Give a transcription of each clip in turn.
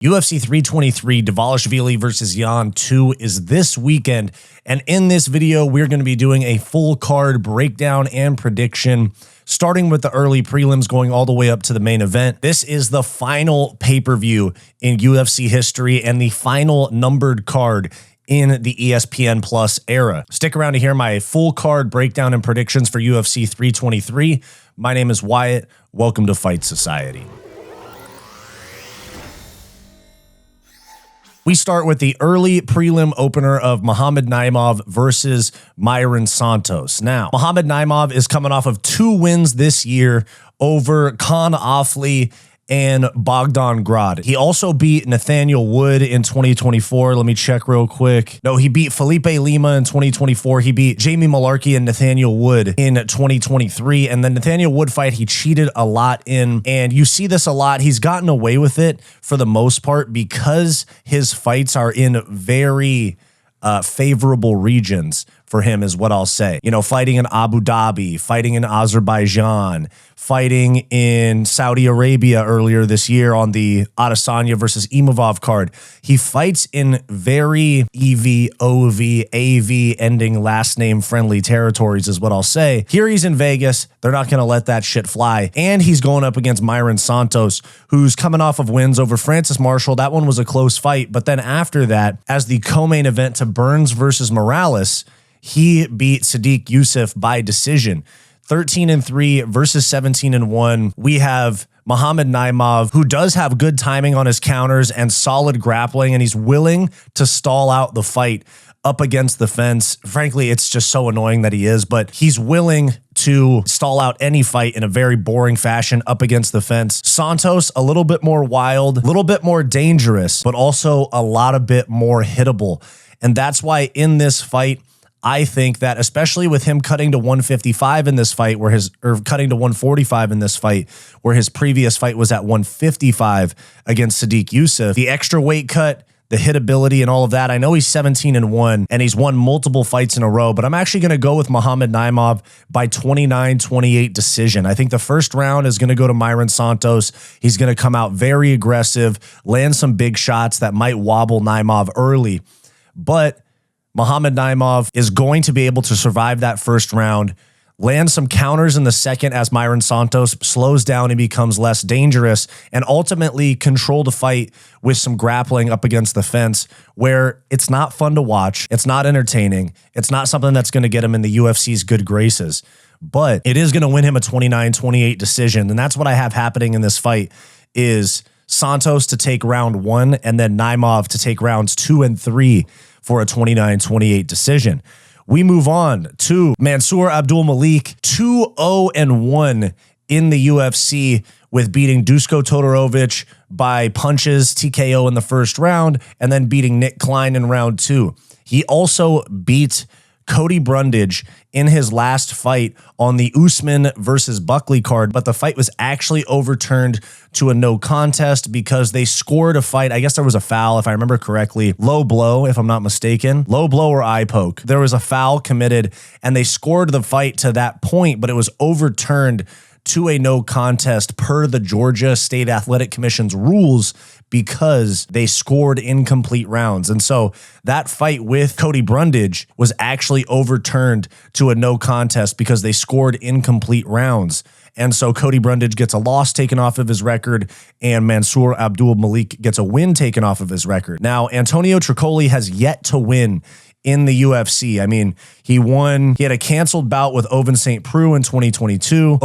UFC 323 Dvalishvili versus Jan 2 is this weekend, and in this video we're going to be doing a full card breakdown and prediction, starting with the early prelims going all the way up to the main event. This is the final pay-per-view in UFC history and the final numbered card in the ESPN Plus era. Stick around to hear my full card breakdown and predictions for UFC 323. My name is Wyatt. Welcome to Fight Society. We start with the early prelim opener of Muhammad Naimov versus Mayron Santos. Now, Muhammad Naimov is coming off of 2 wins this year over Khan Offley and Bogdan Grad. He also beat Nathaniel Wood in 2024. Let me check real quick. No, he beat Felipe Lima in 2024. He beat Jamie Malarkey and Nathaniel Wood in 2023. And the Nathaniel Wood fight, he cheated a lot in. And you see this a lot. He's gotten away with it for the most part because his fights are in very favorable regions for him, is what I'll say. You know, fighting in Abu Dhabi, fighting in Azerbaijan, fighting in Saudi Arabia earlier this year on the Adesanya versus Imavov card. He fights in very EV, OV, AV ending last name friendly territories, is what I'll say. Here he's in Vegas. They're not going to let that shit fly. And he's going up against Mayron Santos, who's coming off of wins over Francis Marshall. That one was a close fight. But then after that, as the co-main event to Burns versus Morales, he beat Sadykhov by decision. 13-3 versus 17-1. We have Muhammad Naimov, who does have good timing on his counters and solid grappling, and he's willing to stall out the fight up against the fence. Frankly, it's just so annoying that he is, but he's willing to stall out any fight in a very boring fashion up against the fence. Santos, a little bit more wild, a little bit more dangerous, but also a lot of bit more hittable. And that's why in this fight, I think that especially with him cutting to 155 in this fight, or cutting to 145 in this fight, where his previous fight was at 155 against Sadykhov, the extra weight cut, the hitability and all of that. I know he's 17-1 and he's won multiple fights in a row, but I'm actually going to go with Muhammad Naimov by 29-28 decision. I think the first round is going to go to Mayron Santos. He's going to come out very aggressive, land some big shots that might wobble Naimov early, but Muhammad Naimov is going to be able to survive that first round, land some counters in the second as Mayron Santos slows down and becomes less dangerous, and ultimately control the fight with some grappling up against the fence where it's not fun to watch. It's not entertaining. It's not something that's going to get him in the UFC's good graces, but it is going to win him a 29-28 decision. And that's what I have happening in this fight is Santos to take round 1 and then Naimov to take rounds 2 and 3 for a 29-28 decision. We move on to Mansur abdul-malik, 2-0-1 in the UFC with beating Dusko Todorovic by punches, TKO in the first round, and then beating Nick Klein in round 2. He also beat Cody Brundage in his last fight on the Usman versus Buckley card, but the fight was actually overturned to a no contest because they scored a fight. I guess there was a foul, if I remember correctly. Low blow, if I'm not mistaken. Low blow or eye poke. There was a foul committed, and they scored the fight to that point, but it was overturned to a no contest per the Georgia State Athletic Commission's rules because they scored incomplete rounds. And so that fight with Cody Brundage was actually overturned to a no contest because they scored incomplete rounds. And so Cody Brundage gets a loss taken off of his record, and Mansur abdul-malik gets a win taken off of his record. Now, Antonio Trocoli has yet to win in the UFC. I mean, he had a canceled bout with Ovince St. Preux in 2022,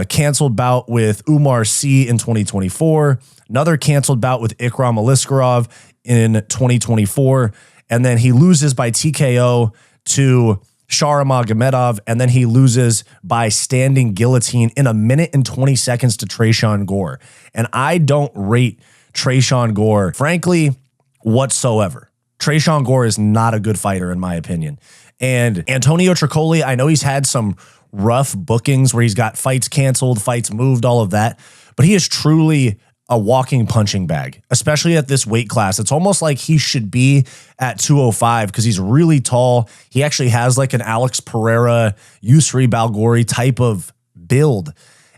canceled bout with Umar Sy in 2024, another canceled bout with Ikram Aliskerov in 2024, and then he loses by TKO to Sharamagomedov, and then he loses by standing guillotine in 1 minute and 20 seconds to Tresean Gore. And I don't rate Tresean Gore, frankly, whatsoever. Tresean Gore is not a good fighter, in my opinion. And Antonio Trocoli, I know he's had some rough bookings where he's got fights canceled, fights moved, all of that, but he is truly a walking punching bag, especially at this weight class. It's almost like he should be at 205 because he's really tall. He actually has like an Alex Pereira, Yusri Balgori type of build,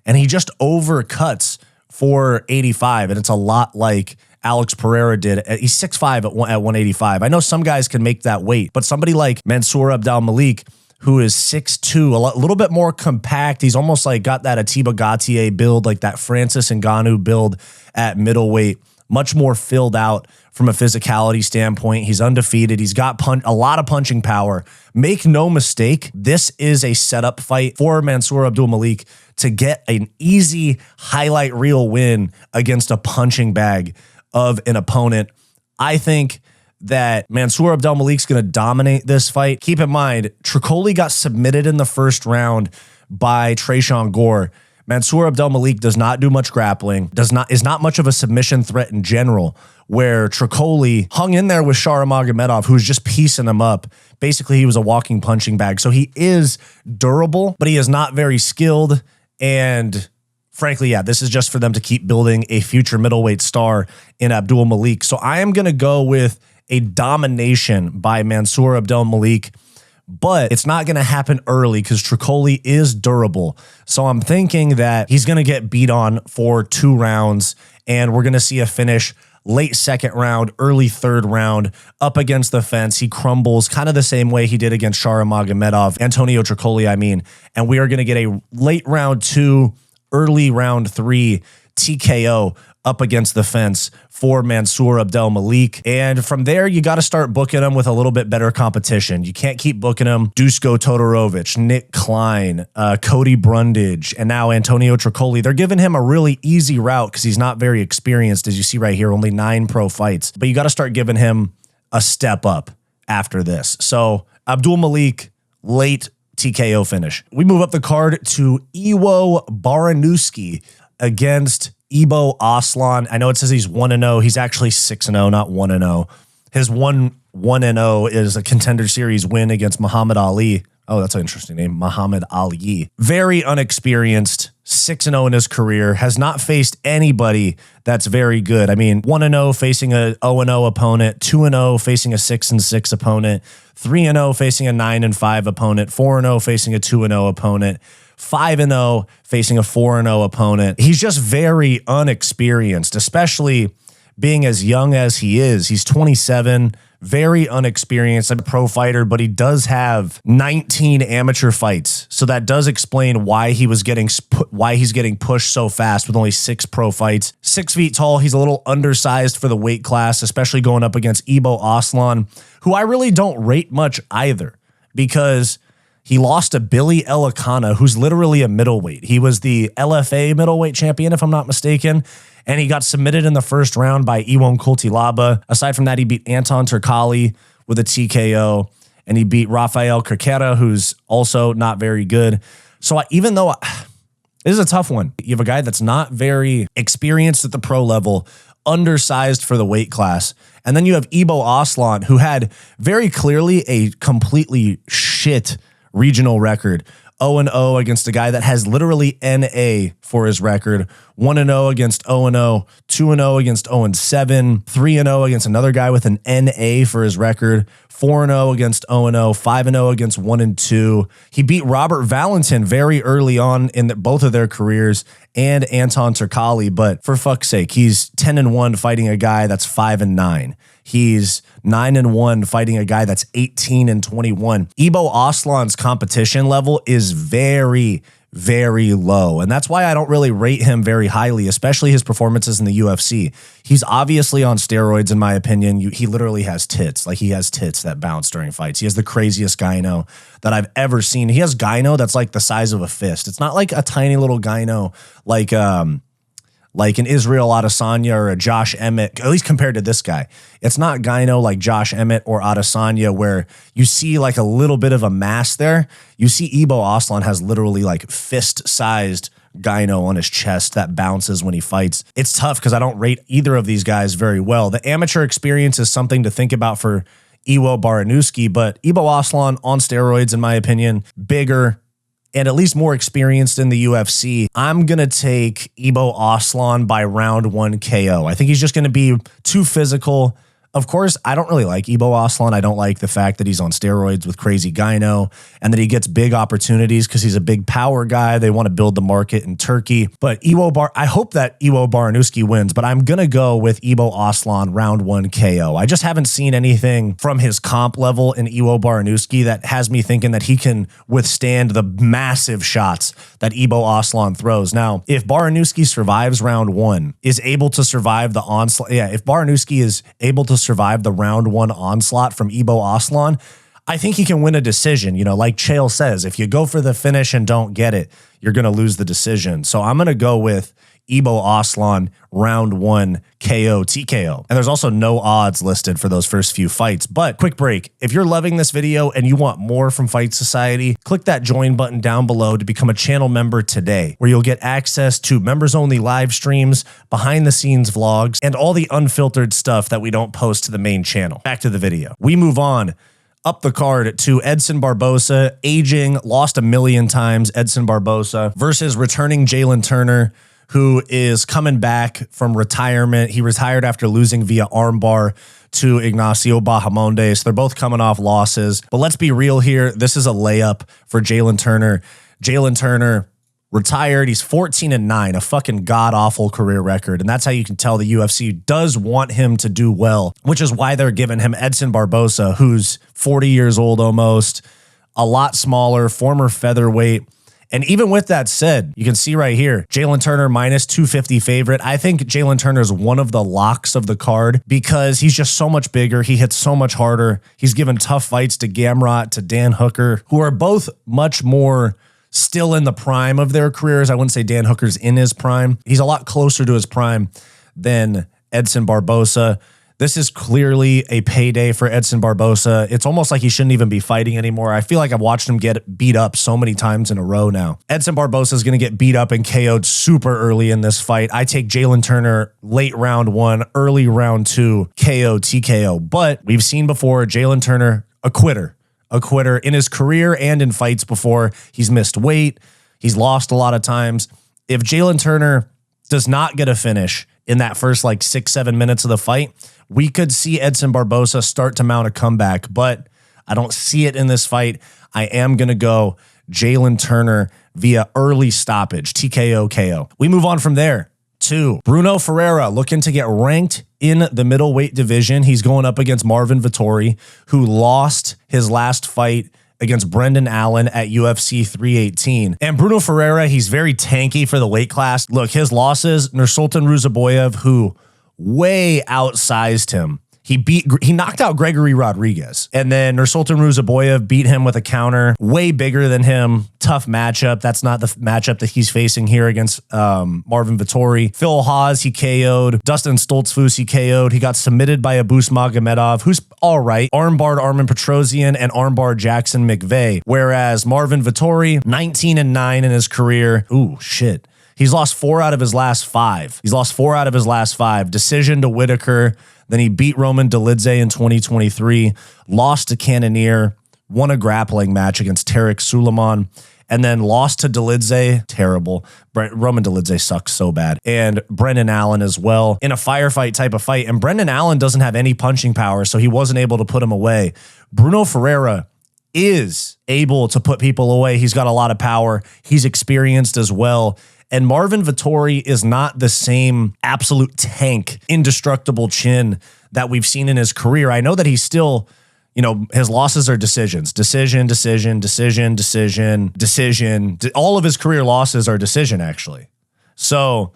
and he just overcuts for 85, and it's a lot like Alex Pereira did. He's 6'5" at 185. I know some guys can make that weight, but somebody like Mansur abdul-malik, who is 6'2", a little bit more compact. He's almost like got that Atiba Gautier build, like that Francis Ngannou build at middleweight, much more filled out from a physicality standpoint. He's undefeated. He's got a lot of punching power. Make no mistake, this is a setup fight for Mansur abdul-malik to get an easy highlight reel win against a punching bag of an opponent. I think that Mansur abdul-malik's going to dominate this fight. Keep in mind, Trocoli got submitted in the first round by Tresean Gore. Mansur abdul-malik does not do much grappling, is not much of a submission threat in general, where Trocoli hung in there with Sharamagomedov, who was just piecing him up. Basically, he was a walking punching bag. So he is durable, but he is not very skilled. And frankly, yeah, this is just for them to keep building a future middleweight star in Abdul-Malik. So I am going to go with a domination by Mansur abdul-malik, but it's not going to happen early because Trocoli is durable. So I'm thinking that he's going to get beat on for 2 rounds, and we're going to see a finish late second round, early third round, up against the fence. He crumbles kind of the same way he did against Sharamagomedov, Antonio Trocoli, I mean, and we are going to get a late round 2, early round 3 TKO up against the fence for Mansur abdul-malik. And from there, you got to start booking him with a little bit better competition. You can't keep booking him Dusko Todorovic, Nick Klein, Cody Brundage, and now Antonio Trocoli. They're giving him a really easy route because he's not very experienced, as you see right here, only 9 pro fights. But you got to start giving him a step up after this. So Abdul-Malik, late TKO finish. We move up the card to Iwo Baraniewski against Ibo Aslan. I know it says he's 1-0. He's actually 6-0, not 1-0. His 1-0 is a Contender Series win against Muhammad Ali. Oh, that's an interesting name, Muhammad Ali. Very unexperienced, 6-0 in his career, has not faced anybody that's very good. I mean, 1-0 facing a 0-0 opponent, 2-0 facing a 6-6 opponent, 3-0 facing a 9-5 opponent, 4-0 facing a 2-0 opponent, 5-0 facing a 4-0 opponent. He's just very unexperienced, especially being as young as he is. He's 27, very unexperienced, a pro fighter, but he does have 19 amateur fights. So that does explain why he's getting pushed so fast with only 6 pro fights. 6 feet tall. He's a little undersized for the weight class, especially going up against Ibo Aslan, who I really don't rate much either, because he lost to Billy Elikana, who's literally a middleweight. He was the LFA middleweight champion, if I'm not mistaken, and he got submitted in the first round by Iwon Kultilaba. Aside from that, he beat Anton Turkali with a TKO, and he beat Rafael Carquera, who's also not very good. So even though this is a tough one, you have a guy that's not very experienced at the pro level, undersized for the weight class, and then you have Ibo Aslan, who had very clearly a completely shit regional record. 0-0 against a guy that has literally NA for his record. 1-0 against 0-0, 2-0 against 0-7, 3-0 against another guy with an NA for his record, 4-0 against 0-0, 5-0 against 1-2. He beat Robert Valentin very early on in both of their careers, and Anton Turkali, but for fuck's sake, he's 10-1 fighting a guy that's 5-9. He's 9-1 fighting a guy that's 18-21. Ibo Aslan's competition level is very, very low. And that's why I don't really rate him very highly, especially his performances in the UFC. He's obviously on steroids, in my opinion. He literally has tits. Like, he has tits that bounce during fights. He has the craziest gyno that I've ever seen. He has gyno that's like the size of a fist. It's not like a tiny little gyno like an Israel Adesanya or a Josh Emmett, at least compared to this guy. It's not gyno like Josh Emmett or Adesanya where you see like a little bit of a mass there. You see Ibo Aslan has literally like fist-sized gyno on his chest that bounces when he fights. It's tough because I don't rate either of these guys very well. The amateur experience is something to think about for Iwo Baraniewski, but Ibo Aslan on steroids, in my opinion, bigger, and at least more experienced in the UFC. I'm going to take Ibo Aslan by round 1 KO. I think he's just going to be too physical, Of course, I don't really like Ibo Aslan. I don't like the fact that he's on steroids with crazy gyno and that he gets big opportunities because he's a big power guy. They want to build the market in Turkey. But I hope that Iwo Baraniewski wins, but I'm going to go with Ibo Aslan round 1 KO. I just haven't seen anything from his comp level in Iwo Baraniewski that has me thinking that he can withstand the massive shots that Ibo Aslan throws. Now, if Baraniewski survives round 1, is able to survive the onslaught, if Baraniewski is able to survive the round 1 onslaught from Ibo Aslan, I think he can win a decision. You know, like Chael says, if you go for the finish and don't get it, you're going to lose the decision. So I'm going to go with Ibo Aslan round 1 KO TKO. And there's also no odds listed for those first few fights. But quick break. If you're loving this video and you want more from Fight Society, click that join button down below to become a channel member today, where you'll get access to members only live streams, behind the scenes vlogs, and all the unfiltered stuff that we don't post to the main channel. Back to the video. We move on up the card to Edson Barboza, aging, lost a million times, Edson Barboza versus returning Jalin Turner, who is coming back from retirement. He retired after losing via armbar to Ignacio Bahamondes. They're both coming off losses. But let's be real here. This is a layup for Jalin Turner. Jalin Turner retired. He's 14-9, a fucking god-awful career record. And that's how you can tell the UFC does want him to do well, which is why they're giving him Edson Barboza, who's 40 years old almost, a lot smaller, former featherweight. And even with that said, you can see right here, Jalin Turner minus 250 favorite. I think Jalin Turner is one of the locks of the card because he's just so much bigger. He hits so much harder. He's given tough fights to Gamrot, to Dan Hooker, who are both much more still in the prime of their careers. I wouldn't say Dan Hooker's in his prime. He's a lot closer to his prime than Edson Barboza. This is clearly a payday for Edson Barboza. It's almost like he shouldn't even be fighting anymore. I feel like I've watched him get beat up so many times in a row now. Edson Barboza is going to get beat up and KO'd super early in this fight. I take Jalin Turner late round 1, early round 2, KO, TKO. But we've seen before, Jalin Turner, a quitter in his career and in fights before. He's missed weight. He's lost a lot of times. If Jalin Turner does not get a finish in that first like 6-7 minutes of the fight, we could see Edson Barboza start to mount a comeback, but I don't see it in this fight. I am going to go Jalin Turner via early stoppage, TKO, KO. We move on from there to Bruno Ferreira, looking to get ranked in the middleweight division. He's going up against Marvin Vettori, who lost his last fight against Brendan Allen at UFC 318. And Bruno Ferreira, he's very tanky for the weight class. Look, his losses, Nursultan Ruzaboyev, who way outsized him. He knocked out Gregory Rodriguez, and then Nursultan Ruzaboyev beat him with a counter, way bigger than him. Tough matchup. That's not the matchup that he's facing here against Marvin Vettori. Phil Hawes, he KO'd. Dustin Stoltzfus, he KO'd. He got submitted by Abus Magomedov, who's all right. Armbarred Armin Petrosian and armbarred Jackson McVeigh. Whereas Marvin Vettori, 19-9 in his career. Ooh, shit. He's lost 4 out of his last 5. Decision to Whitaker. Then he beat Roman Dolidze in 2023, lost to Cannonier, won a grappling match against Tarek Suleiman, and then lost to Dolidze. Terrible. Roman Dolidze sucks so bad. And Brendan Allen as well in a firefight type of fight. And Brendan Allen doesn't have any punching power, so he wasn't able to put him away. Bruno Ferreira is able to put people away. He's got a lot of power. He's experienced as well. And Marvin Vettori is not the same absolute tank, indestructible chin that we've seen in his career. I know that he's still, his losses are decisions. Decision. All of his career losses are decision, actually. So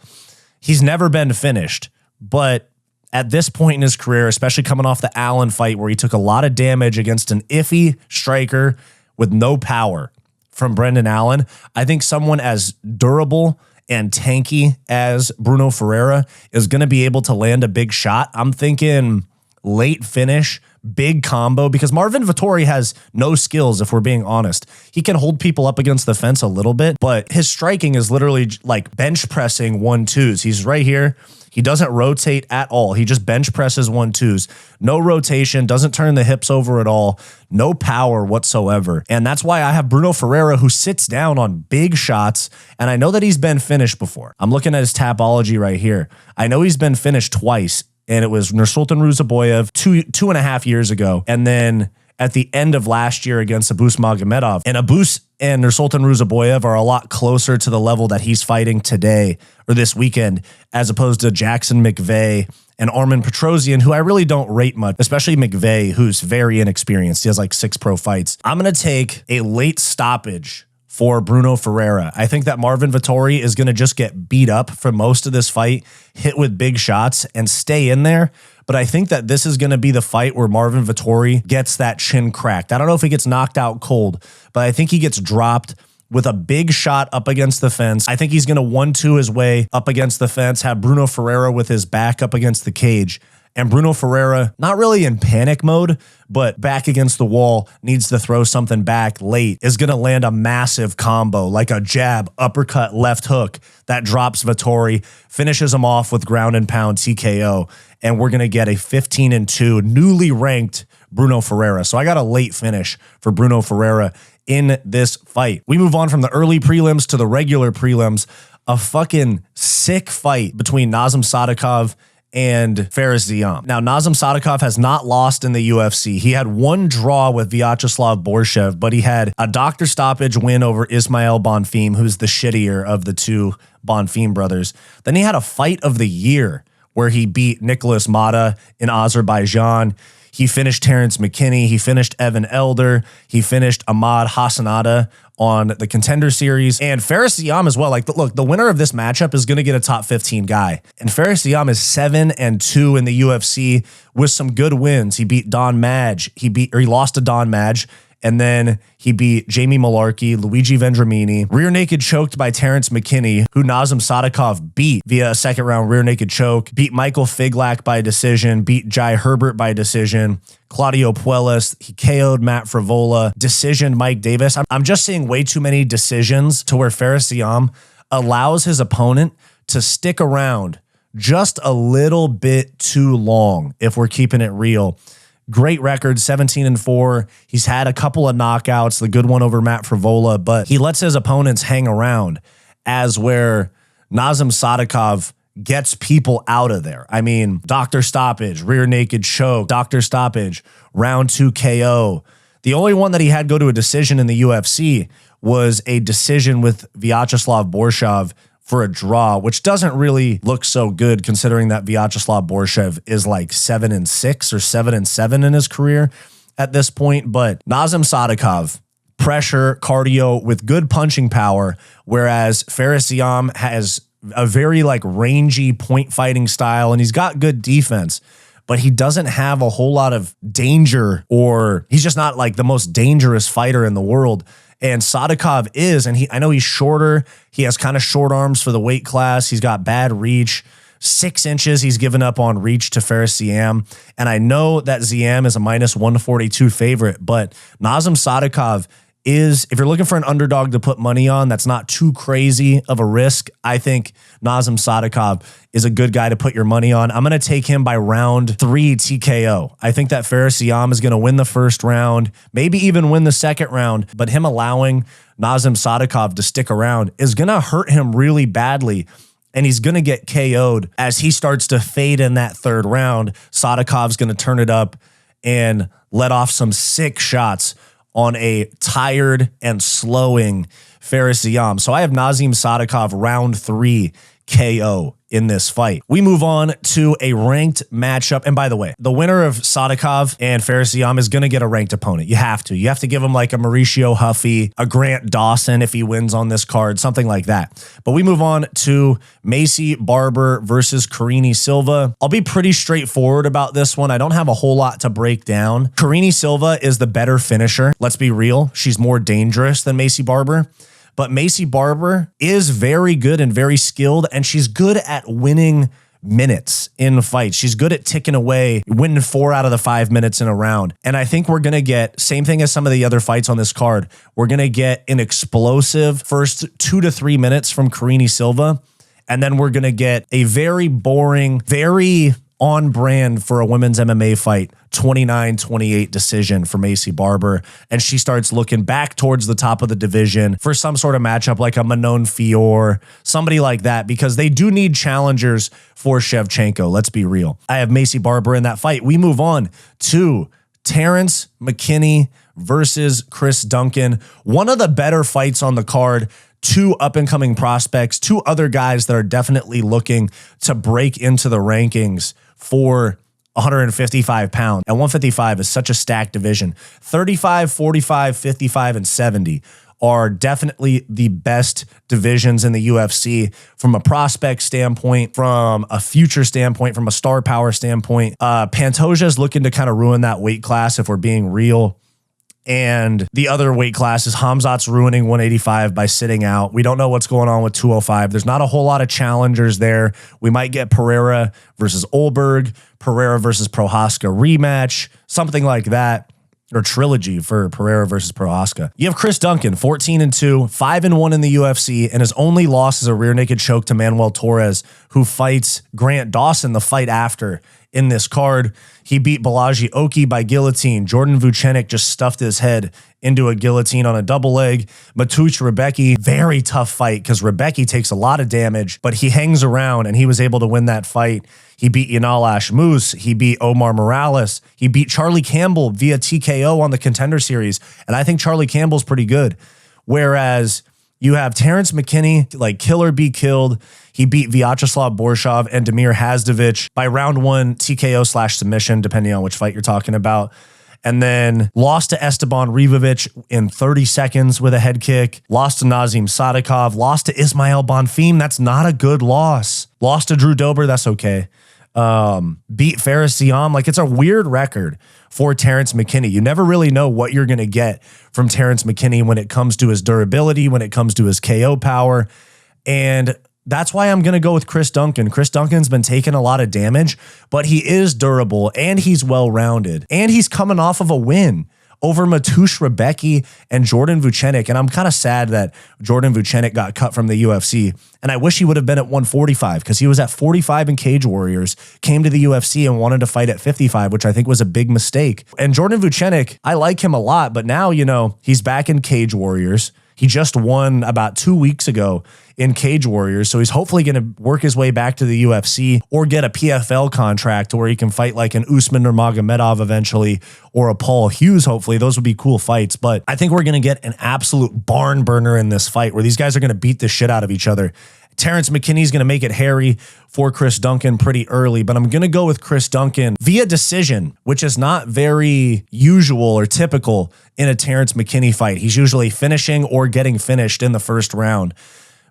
he's never been finished. But at this point in his career, especially coming off the Allen fight where he took a lot of damage against an iffy striker with no power from Brendan Allen, I think someone as durable and tanky as Bruno Ferreira is going to be able to land a big shot. I'm thinking late finish, big combo, because Marvin Vettori has no skills, if we're being honest. He can hold people up against the fence a little bit, but his striking is literally like bench pressing 1-2s. He's right here. He doesn't rotate at all. He just bench presses 1-2s. No rotation, doesn't turn the hips over at all. No power whatsoever. And that's why I have Bruno Ferreira, who sits down on big shots. And I know that he's been finished before. I'm looking at his Tapology right here. I know he's been finished twice and it was Nursultan Ruzaboyev 2.5 years ago. And then at the end of last year against Abus Magomedov. And Abus and Nursultan Ruzaboyev are a lot closer to the level that he's fighting today or this weekend, as opposed to Jackson McVeigh and Armen Petrosyan, who I really don't rate much, especially McVeigh, who's very inexperienced. He has like 6 pro fights. I'm going to take a late stoppage for Bruno Ferreira. I think that Marvin Vettori is going to just get beat up for most of this fight, hit with big shots, and stay in there. But I think that this is going to be the fight where Marvin Vettori gets that chin cracked. I don't know if he gets knocked out cold, but I think he gets dropped with a big shot up against the fence. I think he's going to 1-2 his way up against the fence, have Bruno Ferreira with his back up against the cage. And Bruno Ferreira, not really in panic mode, but back against the wall, needs to throw something back late, is going to land a massive combo, like a jab, uppercut, left hook that drops Vettori, finishes him off with ground and pound TKO. And we're going to get a 15-2 newly ranked Bruno Ferreira. So I got a late finish for Bruno Ferreira in this fight. We move on from the early prelims to the regular prelims. A fucking sick fight between Nazim Sadykhov and Fares Ziam. Now, Nazim Sadykhov has not lost in the UFC. He had 1 draw with Vyacheslav Borshev, but he had a doctor stoppage win over Ismail Bonfim, who's the shittier of the 2 Bonfim brothers. Then he had a fight of the year where he beat Nicholas Mata in Azerbaijan. He finished Terrance McKinney. He finished Evan Elder. He finished Ahmad Hassanada on the Contender Series. And Fares Ziam as well. Like, look, the winner of this matchup is going to get a top 15 guy. And Fares Ziam is 7-2 in the UFC with some good wins. He beat Don Madge. He lost to Don Madge. And then he beat Jamie Malarkey, Luigi Vendramini, rear naked choked by Terrance McKinney, who Nazim Sadykhov beat via a 2nd round rear naked choke, beat Michael Figlak by decision, beat Jai Herbert by decision, Claudio Puelles, he KO'd Matt Frivola, decisioned Mike Davis. I'm just seeing way too many decisions to where Fares Ziam allows his opponent to stick around just a little bit too long, if we're keeping it real. Great record, 17-4. He's had a couple of knockouts, the good one over Matt Frivola, but he lets his opponents hang around, as where Nazim Sadykhov gets people out of there. I mean, doctor stoppage, rear naked choke, doctor stoppage, round 2 KO. The only one that he had go to a decision in the UFC was a decision with Vyacheslav Borshev for a draw, which doesn't really look so good considering that Vyacheslav Borshev is like 7-6 or 7-7 in his career at this point. But Nazim Sadykhov, pressure, cardio with good punching power, whereas Fares Ziam has a very like rangy point fighting style, and he's got good defense, but he doesn't have a whole lot of danger, or he's just not like the most dangerous fighter in the world. And Sadykhov is, and I know he's shorter. He has kind of short arms for the weight class. He's got bad reach. 6 inches he's given up on reach to Fares Ziam. And I know that Ziam is a -142 favorite, but Nazim Sadykhov is, if you're looking for an underdog to put money on, that's not too crazy of a risk. I think Nazim Sadykhov is a good guy to put your money on. I'm going to take him by round 3 TKO. I think that Fares Ziam is going to win the 1st round, maybe even win the 2nd round, but him allowing Nazim Sadykhov to stick around is going to hurt him really badly. And he's going to get KO'd as he starts to fade in that 3rd round. Sadykhov's going to turn it up and let off some sick shots on a tired and slowing Fares Ziam. So I have Nazim Sadykhov round 3 KO in this fight. We move on to a ranked matchup. And by the way, the winner of Sadykhov and Fares Ziam is going to get a ranked opponent. You have to. You have to give him like a Mauricio Huffy, a Grant Dawson if he wins on this card, something like that. But we move on to Maycee Barber versus Karine Silva. I'll be pretty straightforward about this one. I don't have a whole lot to break down. Karine Silva is the better finisher. Let's be real. She's more dangerous than Maycee Barber. But Maycee Barber is very good and very skilled, and she's good at winning minutes in fights. She's good at ticking away, winning 4 out of the 5 minutes in a round. And I think we're going to get, same thing as some of the other fights on this card, we're going to get an explosive first 2 to 3 minutes from Karine Silva. And then we're going to get a very boring, very on brand for a women's MMA fight, 29-28 decision for Maycee Barber. And she starts looking back towards the top of the division for some sort of matchup like a Manon Fior, somebody like that, because they do need challengers for Shevchenko. Let's be real. I have Maycee Barber in that fight. We move on to Terrance McKinney versus Chris Duncan. One of the better fights on the card. Two up-and-coming prospects, two other guys that are definitely looking to break into the rankings for 155 pounds. And 155 is such a stacked division. 35, 45, 55, and 70 are definitely the best divisions in the UFC from a prospect standpoint, from a future standpoint, from a star power standpoint. Pantoja is looking to kind of ruin that weight class if we're being real. And the other weight classes, Hamzat's ruining 185 by sitting out. We don't know what's going on with 205. There's not a whole lot of challengers there. We might get Pereira versus Olberg, Pereira versus Prohaska rematch, something like that, or trilogy for Pereira versus Prohaska. You have Chris Duncan, 14-2, 5-1 in the UFC, and his only loss is a rear naked choke to Manuel Torres, who fights Grant Dawson the fight after in this card. He beat Balaji Oki by guillotine. Jordan Vucenic just stuffed his head into a guillotine on a double leg. Matuch Rebecki, very tough fight because Rebecki takes a lot of damage, but he hangs around and he was able to win that fight. He beat Yanal Ashmus. He beat Omar Morales. He beat Charlie Campbell via TKO on the Contender Series. And I think Charlie Campbell's pretty good. Whereas you have Terrance McKinney, like killer be killed. He beat Vyacheslav Borshov and Damir Hazdovich by round 1 TKO/submission, depending on which fight you're talking about. And then lost to Esteban Rivovic in 30 seconds with a head kick. Lost to Nazim Sadykhov. Lost to Ismail Bonfim. That's not a good loss. Lost to Drew Dober. That's okay. Beat Faris Ziam. Like, it's a weird record for Terrance McKinney. You never really know what you're going to get from Terrance McKinney when it comes to his durability, when it comes to his KO power. And that's why I'm going to go with Chris Duncan. Chris Duncan's been taking a lot of damage, but he is durable and he's well-rounded. And he's coming off of a win over Matush Rebecki and Jordan Vucenic. And I'm kind of sad that Jordan Vucenic got cut from the UFC. And I wish he would have been at 145 because he was at 45 in Cage Warriors, came to the UFC and wanted to fight at 55, which I think was a big mistake. And Jordan Vucenic, I like him a lot, but now, you know, he's back in Cage Warriors. He just won about 2 weeks ago in Cage Warriors, so he's hopefully going to work his way back to the UFC or get a PFL contract where he can fight like an Usman Nurmagomedov eventually or a Paul Hughes, hopefully. Those would be cool fights, but I think we're going to get an absolute barn burner in this fight where these guys are going to beat the shit out of each other. Terrance McKinney's going to make it hairy for Chris Duncan pretty early, but I'm going to go with Chris Duncan via decision, which is not very usual or typical in a Terrance McKinney fight. He's usually finishing or getting finished in the first round.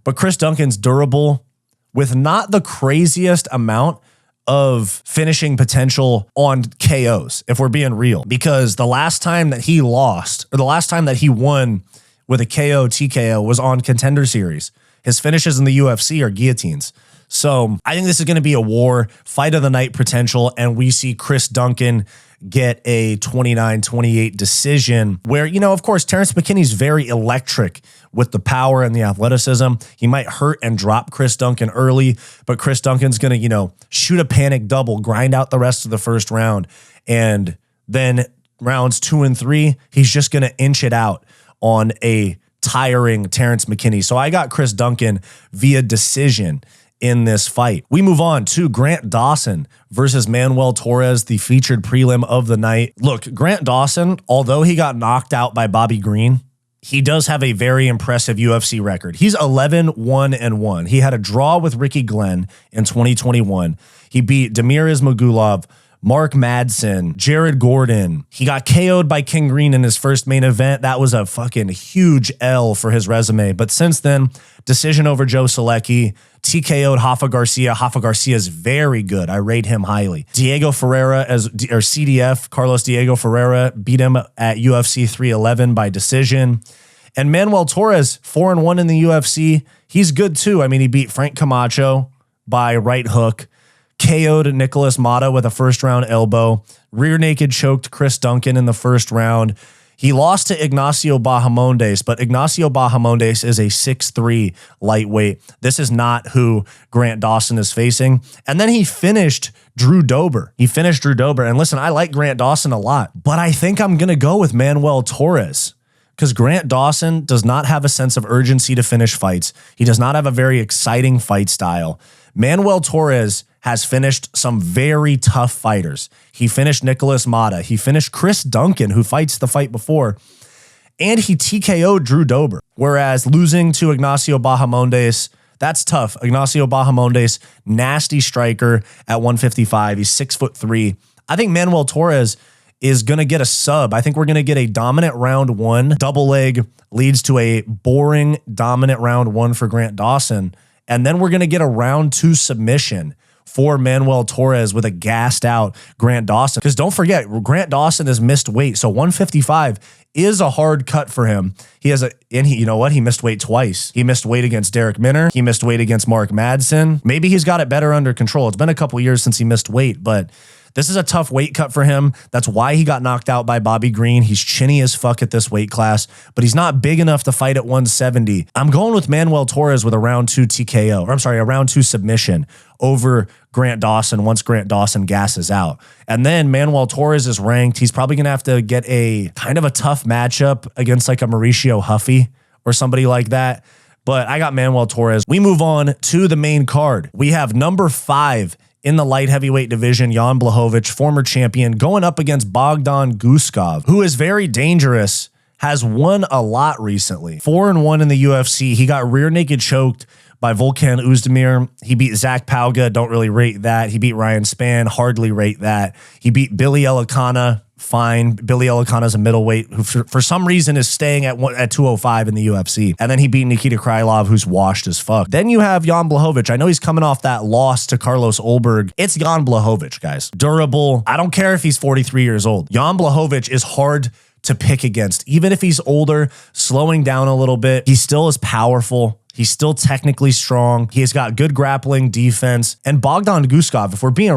But Chris Duncan's durable with not the craziest amount of finishing potential on KOs, if we're being real, because the last time that he lost or the last time that he won with a KO TKO was on Contender Series. His finishes in the UFC are guillotines. So I think this is going to be a war, fight of the night potential, and we see Chris Duncan get a 29-28 decision where, you know, of course, Terrance McKinney's very electric with the power and the athleticism. He might hurt and drop Chris Duncan early, but Chris Duncan's going to, you know, shoot a panic double, grind out the rest of the first round, and then rounds 2 and 3, he's just going to inch it out on a tiring Terrance McKinney. So I got Chris Duncan via decision in this fight. We move on to Grant Dawson versus Manuel Torres, the featured prelim of the night. Look, Grant Dawson, although he got knocked out by Bobby Green, he does have a very impressive UFC record. He's 11-1-1. He had a draw with Ricky Glenn in 2021. He beat Damir Ismagulov, Mark Madsen, Jared Gordon. He got KO'd by King Green in his first main event. That was a fucking huge L for his resume. But since then, decision over Joe Selecki, TKO'd Rafa Garcia. Rafa Garcia is very good. I rate him highly. Diego Ferreira, or CDF, Carlos Diego Ferreira, beat him at UFC 311 by decision. And Manuel Torres, 4-1 in the UFC. He's good too. I mean, he beat Frank Camacho by right hook, KO'd Nicholas Mata with a first round elbow, rear naked choked Chris Duncan in the first round. He lost to Ignacio Bahamondes, but Ignacio Bahamondes is a 6'3" lightweight. This is not who Grant Dawson is facing. And then he finished Drew Dober. And listen, I like Grant Dawson a lot, but I think I'm going to go with Manuel Torres because Grant Dawson does not have a sense of urgency to finish fights. He does not have a very exciting fight style. Manuel Torres has finished some very tough fighters. He finished Nicholas Mata. He finished Chris Duncan, who fights the fight before, and he TKO'd Drew Dober. Whereas losing to Ignacio Bahamondes, that's tough. Ignacio Bahamondes, nasty striker at 155. He's 6'3". I think Manuel Torres is going to get a sub. I think we're going to get a dominant round one. Double leg leads to a boring dominant round one for Grant Dawson. And then we're going to get a round two submission for Manuel Torres with a gassed out Grant Dawson. Because don't forget, Grant Dawson has missed weight. So 155 is a hard cut for him. You know what? He missed weight twice. He missed weight against Derek Minner. He missed weight against Mark Madsen. Maybe he's got it better under control. It's been a couple years since he missed weight, but this is a tough weight cut for him. That's why he got knocked out by Bobby Green. He's chinny as fuck at this weight class, but he's not big enough to fight at 170. I'm going with Manuel Torres with a round two TKO, a round two submission over Grant Dawson once Grant Dawson gasses out. And then Manuel Torres is ranked. He's probably going to have to get a kind of a tough matchup against like a Mauricio Huffy or somebody like that. But I got Manuel Torres. We move on to the main card. We have number 5 in the light heavyweight division, Jan Blachowicz, former champion, going up against Bogdan Guskov, who is very dangerous, has won a lot recently. 4-1 in the UFC. He got rear naked choked by Volkan Oezdemir. He beat Zach Pauga, don't really rate that. He beat Ryan Spann, hardly rate that. He beat Billy Elikana, fine. Billy Elikana's a middleweight who for some reason is staying at 205 in the UFC. And then he beat Nikita Krylov, who's washed as fuck. Then you have Jan Blachowicz. I know he's coming off that loss to Carlos Olberg. It's Jan Blachowicz, guys. Durable. I don't care if he's 43 years old. Jan Blachowicz is hard to pick against. Even if he's older, slowing down a little bit, he still is powerful. He's still technically strong. He's got good grappling, defense. And Bogdan Guskov, if we're being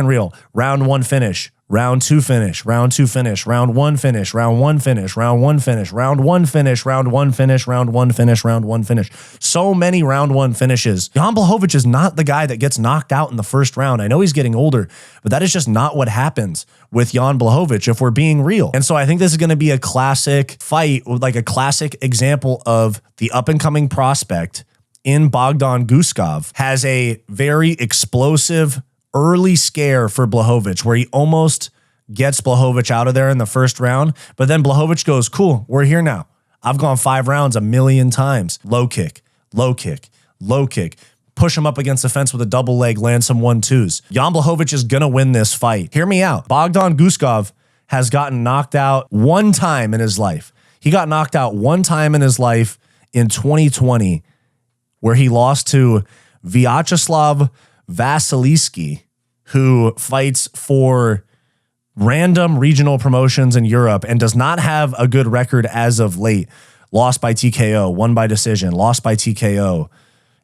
real, round one finish, round two finish, round two finish, round one finish, round one finish, round one finish, round one finish, round one finish, round one finish, round one finish. So many round one finishes. Jan Blachowicz is not the guy that gets knocked out in the first round. I know he's getting older, but that is just not what happens with Jan Blachowicz if we're being real. And so I think this is going to be a classic fight, like a classic example of the up-and-coming prospect in Bogdan Guskov has a very explosive early scare for Blachowicz where he almost gets Blachowicz out of there in the first round. But then Blachowicz goes, cool, we're here now. I've gone 5 rounds a million times. Low kick, low kick, low kick. Push him up against the fence with a double leg, land some 1-2s. Jan Blachowicz is going to win this fight. Hear me out. Bogdan Guskov has gotten knocked out one time in his life. He got knocked out one time in his life in 2020 where he lost to Vyacheslav Vasilevsky, who fights for random regional promotions in Europe and does not have a good record as of late. Lost by TKO, won by decision, lost by TKO.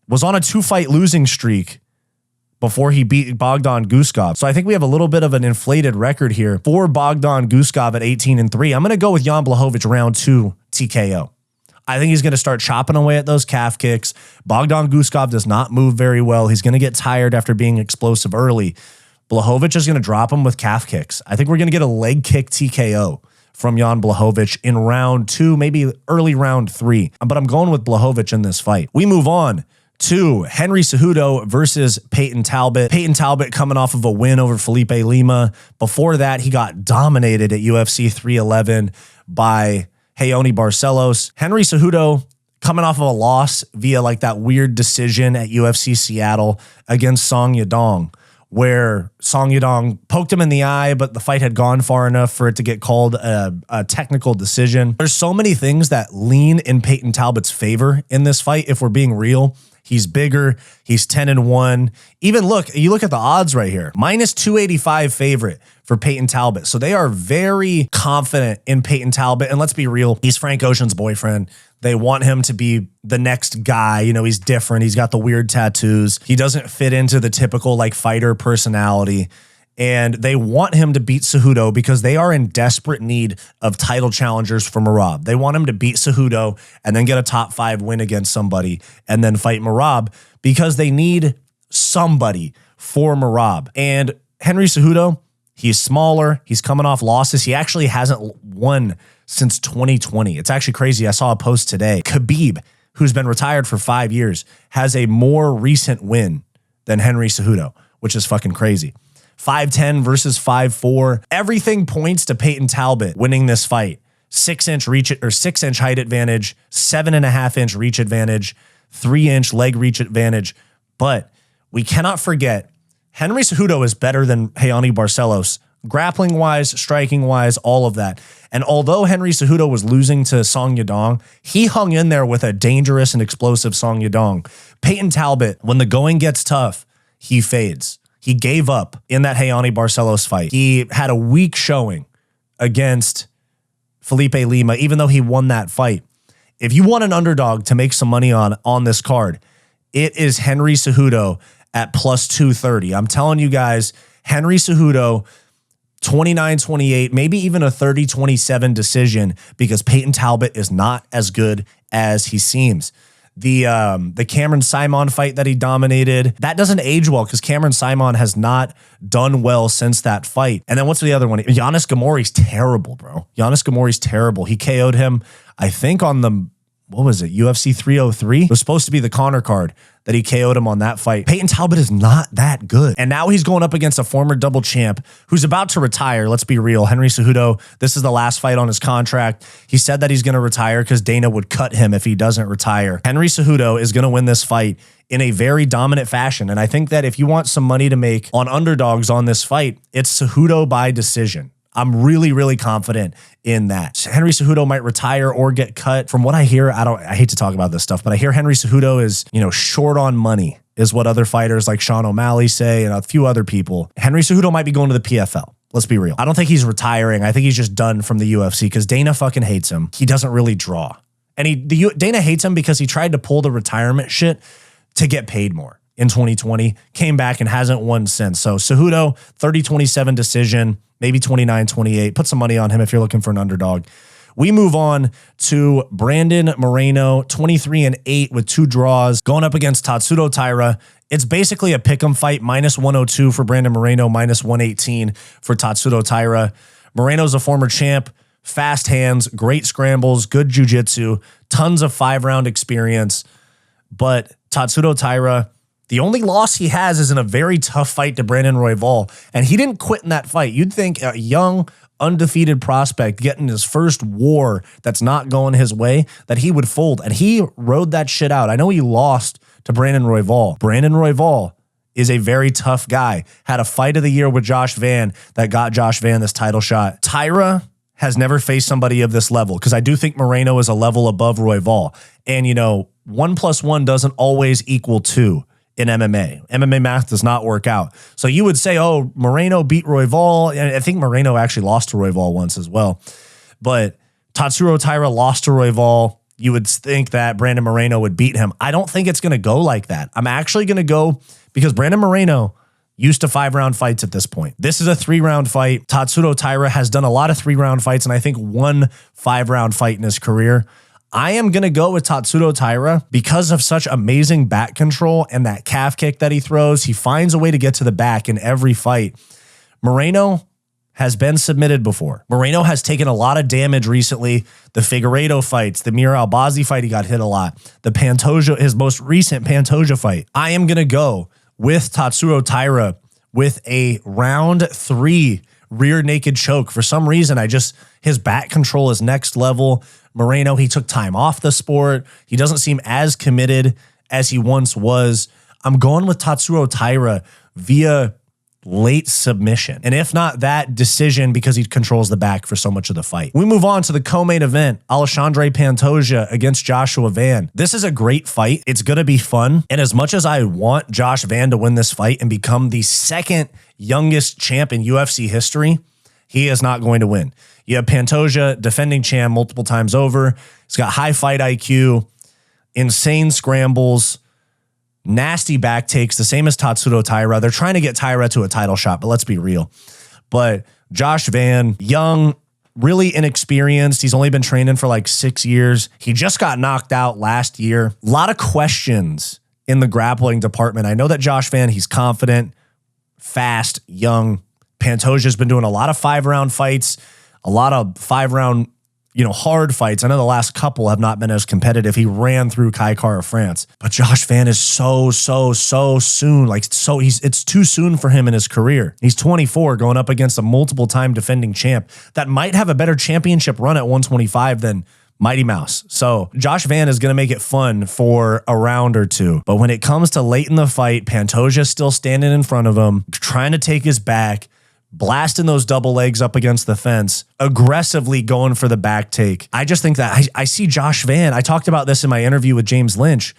Was on a 2-fight losing streak before he beat Bogdan Guskov. So I think we have a little bit of an inflated record here for Bogdan Guskov at 18-3. I'm going to go with Jan Blachowicz round 2 TKO. I think he's going to start chopping away at those calf kicks. Bogdan Guskov does not move very well. He's going to get tired after being explosive early. Blachowicz is going to drop him with calf kicks. I think we're going to get a leg kick TKO from Jan Blachowicz in round 2, maybe early round 3. But I'm going with Blachowicz in this fight. We move on to Henry Cejudo versus Payton Talbott. Payton Talbott coming off of a win over Felipe Lima. Before that, he got dominated at UFC 311 by Raoni Barcelos. Henry Cejudo coming off of a loss via like that weird decision at UFC Seattle against Song Yadong, where Song Yadong poked him in the eye, but the fight had gone far enough for it to get called a technical decision. There's so many things that lean in Payton Talbott's favor in this fight, if we're being real. He's bigger. He's 10-1. Even you look at the odds right here. -285 favorite for Payton Talbott. So they are very confident in Payton Talbott. And let's be real, he's Frank Ocean's boyfriend. They want him to be the next guy. You know, he's different. He's got the weird tattoos. He doesn't fit into the typical like fighter personality. and they want him to beat Cejudo because they are in desperate need of title challengers for Merab. They want him to beat Cejudo and then get a top 5 win against somebody and then fight Merab because they need somebody for Merab. And Henry Cejudo, he's smaller. He's coming off losses. He actually hasn't won since 2020. It's actually crazy. I saw a post today. Khabib, who's been retired for 5 years, has a more recent win than Henry Cejudo, which is fucking crazy. 5'10 versus 5'4. Everything points to Payton Talbott winning this fight. 6-inch reach or 6-inch height advantage, 7.5-inch reach advantage, 3-inch leg reach advantage. But we cannot forget, Henry Cejudo is better than Raoni Barcelos, grappling-wise, striking-wise, all of that. And although Henry Cejudo was losing to Song Yadong, he hung in there with a dangerous and explosive Song Yadong. Payton Talbott, when the going gets tough, he fades. He gave up in that Raoni Barcelos fight. He had a weak showing against Felipe Lima, even though he won that fight. If you want an underdog to make some money on this card, it is Henry Cejudo at plus 230. I'm telling you guys, Henry Cejudo, 29-28, maybe even a 30-27 decision because Payton Talbott is not as good as he seems. The Cameron Simon fight that he dominated, that doesn't age well because Cameron Simon has not done well since that fight. And then what's the other one? Giannis Gamori's terrible, bro. Giannis Gamori's terrible. He KO'd him, I think, on the, what was it, UFC 303? It was supposed to be the Conor card that he KO'd him on that fight. Payton Talbott is not that good. And now he's going up against a former double champ who's about to retire. Let's be real. Henry Cejudo, this is the last fight on his contract. He said that he's going to retire because Dana would cut him if he doesn't retire. Henry Cejudo is going to win this fight in a very dominant fashion. And I think that if you want some money to make on underdogs on this fight, it's Cejudo by decision. I'm really, really confident in that. Henry Cejudo might retire or get cut. From what I hear, I hate to talk about this stuff, but I hear Henry Cejudo is, short on money, is what other fighters like Sean O'Malley say and a few other people. Henry Cejudo might be going to the PFL. Let's be real. I don't think he's retiring. I think he's just done from the UFC because Dana fucking hates him. He doesn't really draw. And Dana hates him because he tried to pull the retirement shit to get paid more in 2020, came back and hasn't won since. So Cejudo, 30-27 decision, maybe 29-28. Put some money on him if you're looking for an underdog. We move on to Brandon Moreno, 23-8 with 2 draws, going up against Tatsudo Taira. It's basically a pick'em fight, minus 102 for Brandon Moreno, minus 118 for Tatsudo Taira. Moreno's a former champ, fast hands, great scrambles, good jiu-jitsu, tons of 5-round experience. But Tatsudo Taira, the only loss he has is in a very tough fight to Brandon Royval, and he didn't quit in that fight. You'd think a young, undefeated prospect getting his first war that's not going his way, that he would fold, and he rode that shit out. I know he lost to Brandon Royval. Brandon Royval is a very tough guy. Had a fight of the year with Josh Van that got Josh Van this title shot. Taira has never faced somebody of this level because I do think Moreno is a level above Royval. And, 1 + 1 doesn't always equal 2. In MMA. MMA math does not work out. So you would say, oh, Moreno beat Royval. I think Moreno actually lost to Royval once as well. But Tatsudo Taira lost to Royval. You would think that Brandon Moreno would beat him. I don't think it's going to go like that. I'm actually going to go because Brandon Moreno used to 5-round fights at this point. This is a 3-round fight. Tatsudo Taira has done a lot of 3-round fights and I think 1 5-round fight in his career. I am going to go with Tatsudo Taira because of such amazing back control and that calf kick that he throws. He finds a way to get to the back in every fight. Moreno has been submitted before. Moreno has taken a lot of damage recently. The Figueiredo fights, the Mir Albazi fight, he got hit a lot. The Pantoja, his most recent Pantoja fight. I am going to go with Tatsudo Taira with a round 3 rear naked choke. For some reason, his back control is next level. Moreno, he took time off the sport. He doesn't seem as committed as he once was. I'm going with Tatsudo Taira via late submission. And if not that, decision because he controls the back for so much of the fight. We move on to the co-main event, Alexandre Pantoja against Joshua Van. This is a great fight. It's going to be fun. And as much as I want Josh Van to win this fight and become the 2nd youngest champ in UFC history, he is not going to win. You have Pantoja, defending champ multiple times over. He's got high fight IQ, insane scrambles, nasty back takes, the same as Tatsudo Taira. They're trying to get Taira to a title shot, but let's be real. But Josh Van, young, really inexperienced. He's only been training for like 6 years. He just got knocked out last year. A lot of questions in the grappling department. I know that Josh Van, he's confident, fast, young. Pantoja's been doing a lot of 5-round fights, a lot of 5-round, hard fights. I know the last couple have not been as competitive. He ran through Kai Kara France. But Josh Van is so soon. It's too soon for him in his career. He's 24 going up against a multiple time defending champ that might have a better championship run at 125 than Mighty Mouse. So Josh Van is going to make it fun for a round or two. But when it comes to late in the fight, Pantoja's still standing in front of him, trying to take his back, blasting those double legs up against the fence, aggressively going for the back take. I just think that I see Josh Van. I talked about this in my interview with James Lynch.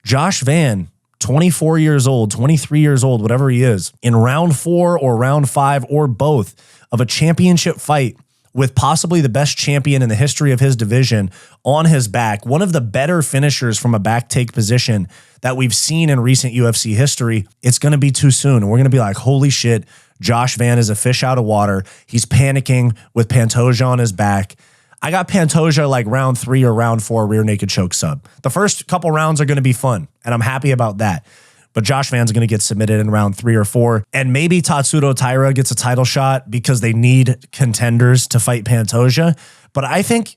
Josh Van, 24 years old, 23 years old, whatever he is, in round 4 or round 5 or both of a championship fight with possibly the best champion in the history of his division on his back, one of the better finishers from a back take position that we've seen in recent UFC history, it's going to be too soon. And we're going to be like, holy shit, Josh Van is a fish out of water. He's panicking with Pantoja on his back. I got Pantoja like round 3 or round 4 rear naked choke sub. The first couple rounds are going to be fun, and I'm happy about that. But Josh Van's going to get submitted in round 3 or 4. And maybe Tatsudo Taira gets a title shot because they need contenders to fight Pantoja. But I think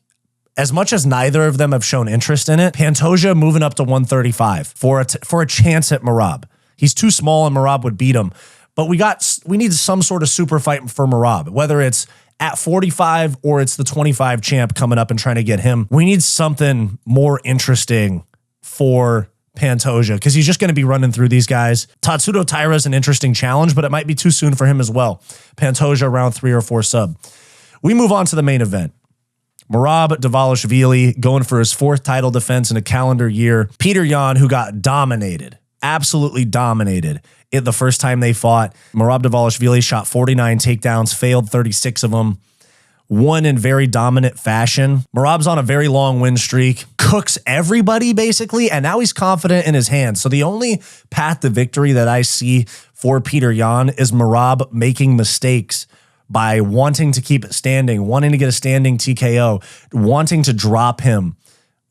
as much as neither of them have shown interest in it, Pantoja moving up to 135 for a chance at Merab. He's too small and Merab would beat him. But we need some sort of super fight for Merab, whether it's at 45 or it's the 25 champ coming up and trying to get him. We need something more interesting for Pantoja because he's just going to be running through these guys. Tatsudo Taira is an interesting challenge, but it might be too soon for him as well. Pantoja round 3 or 4 sub. We move on to the main event. Merab Dvalishvili going for his 4th title defense in a calendar year. Petr Yan, who got dominated, absolutely dominated it the first time they fought. Merab Dvalishvili shot 49 takedowns, failed 36 of them. Won in very dominant fashion. Merab's on a very long win streak, cooks everybody basically, and now he's confident in his hands. So the only path to victory that I see for Petr Yan is Merab making mistakes by wanting to keep it standing, wanting to get a standing TKO, wanting to drop him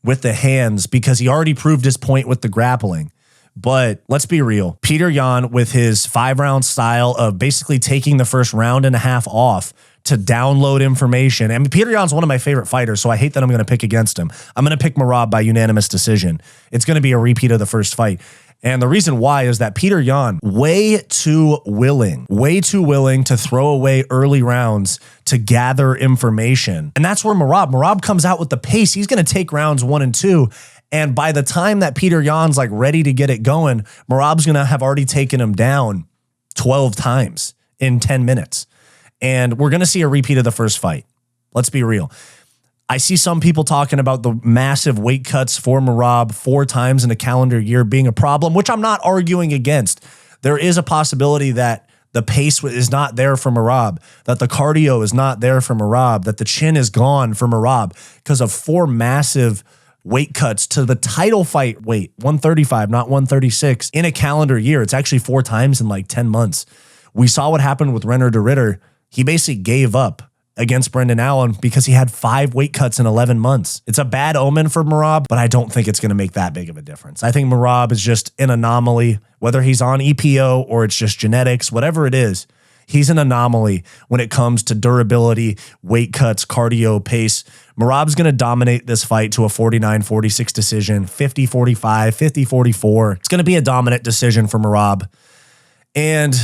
with the hands because he already proved his point with the grappling. But let's be real. Petr Yan, with his 5-round style of basically taking the first round and a half off to download information. And Petr Yan's one of my favorite fighters, so I hate that I'm going to pick against him. I'm going to pick Merab by unanimous decision. It's going to be a repeat of the first fight. And the reason why is that Petr Yan, way too willing to throw away early rounds to gather information. And that's where Merab comes out with the pace. He's going to take rounds 1 and 2. And by the time that Petr Yan's like ready to get it going, Merab's going to have already taken him down 12 times in 10 minutes. And we're going to see a repeat of the first fight. Let's be real. I see some people talking about the massive weight cuts for Merab 4 times in a calendar year being a problem, which I'm not arguing against. There is a possibility that the pace is not there for Merab, that the cardio is not there for Merab, that the chin is gone for Merab because of 4 massive weight cuts to the title fight weight, 135, not 136, in a calendar year. It's actually 4 times in like 10 months. We saw what happened with Renner de Ritter. He basically gave up against Brendan Allen because he had 5 weight cuts in 11 months. It's a bad omen for Merab, but I don't think it's going to make that big of a difference. I think Merab is just an anomaly, whether he's on EPO or it's just genetics, whatever it is. He's an anomaly when it comes to durability, weight cuts, cardio, pace. Merab's going to dominate this fight to a 49-46 decision, 50-45, 50-44. It's going to be a dominant decision for Merab. And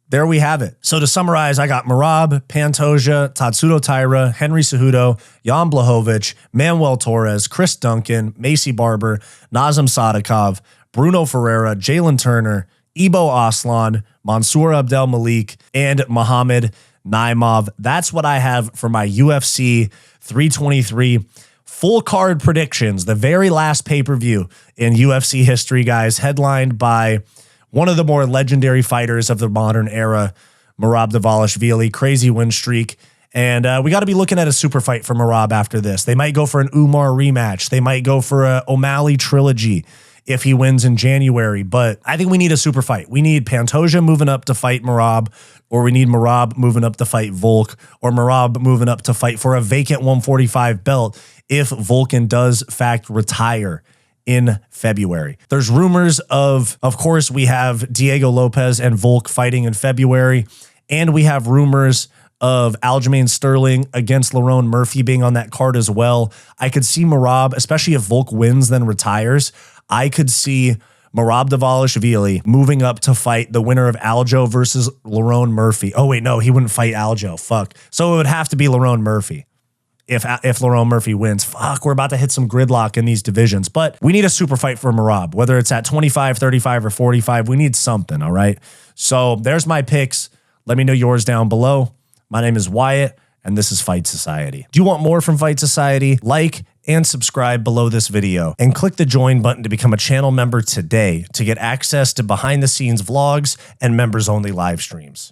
there we have it. So to summarize, I got Merab, Pantoja, Tatsudo Taira, Henry Cejudo, Jan Blachowicz, Manuel Torres, Chris Duncan, Maycee Barber, Nazim Sadykhov, Bruno Ferreira, Jalin Turner, Ibo Aslan, Mansur abdul-malik, and Muhammad Naimov. That's what I have for my UFC 323 full card predictions, the very last pay-per-view in UFC history, guys, headlined by one of the more legendary fighters of the modern era, Merab Dvalishvili, crazy win streak. And we got to be looking at a super fight for Merab after this. They might go for an Umar rematch. They might go for a O'Malley trilogy. if he wins in January. But I think we need a super fight. We need Pantoja moving up to fight Merab, or we need Merab moving up to fight Volk, or Merab moving up to fight for a vacant 145 belt if Volkan does fact retire in February. There's rumors of course, we have Diego Lopez and Volk fighting in February, and we have rumors of Aljamain Sterling against Lerone Murphy being on that card as well. I could see Merab, especially if Volk wins then retires, I could see Merab Dvalishvili moving up to fight the winner of Aljo versus Lerone Murphy. Oh wait, no, he wouldn't fight Aljo. Fuck. So it would have to be Lerone Murphy. If Lerone Murphy wins. Fuck, we're about to hit some gridlock in these divisions. But we need a super fight for Merab, whether it's at 25, 35, or 45. We need something, all right? So there's my picks. Let me know yours down below. My name is Wyatt, and this is Fight Society. Do you want more from Fight Society? Like and subscribe below this video, and click the join button to become a channel member today to get access to behind-the-scenes vlogs and members-only live streams.